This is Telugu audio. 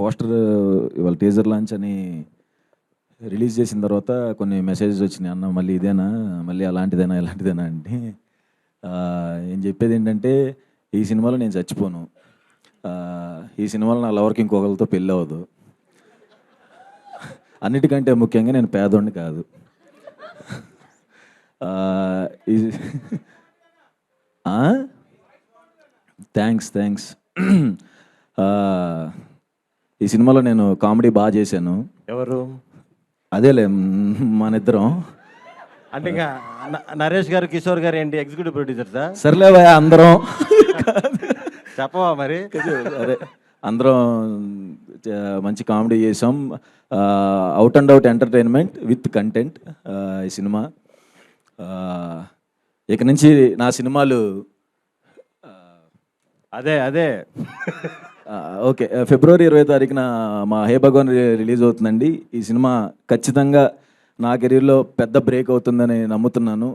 పోస్టర్ ఇవాళ టీజర్ లాంచ్ అని రిలీజ్ చేసిన తర్వాత కొన్ని మెసేజెస్ వచ్చినాయి. అన్న మళ్ళీ ఇదేనా, మళ్ళీ అలాంటిదేనా ఇలాంటిదేనా అంటే నేను చెప్పేది ఏంటంటే, ఈ సినిమాలో నేను చచ్చిపోను, ఈ సినిమాలో నా లవర్కి ఇంకొకరితో పెళ్ళి అవ్వదు, అన్నిటికంటే ముఖ్యంగా నేను పేదోడిని కాదు. థ్యాంక్స్. ఈ సినిమాలో నేను కామెడీ బాగా చేశాను. ఎవరు? అదేలే మన ఇద్దరం. అంటే ఇంకా నరేష్ గారు, కిషోర్ గారు ఏంటి ఎగ్జిక్యూటివ్ ప్రొడ్యూసర్సా? సర్లేవా అందరం చెప్పవా మరి? అదే అందరం మంచి కామెడీ చేసాం. Out and out entertainment with content ఈ సినిమా. ఇక నుంచి నా సినిమాలు అదే ఓకే, ఫిబ్రవరి 20వ తారీఖున మా హే భగవాన్ రిలీజ్ అవుతుందండి. ఈ సినిమా ఖచ్చితంగా నా కెరీర్లో పెద్ద బ్రేక్ అవుతుందని నమ్ముతున్నాను.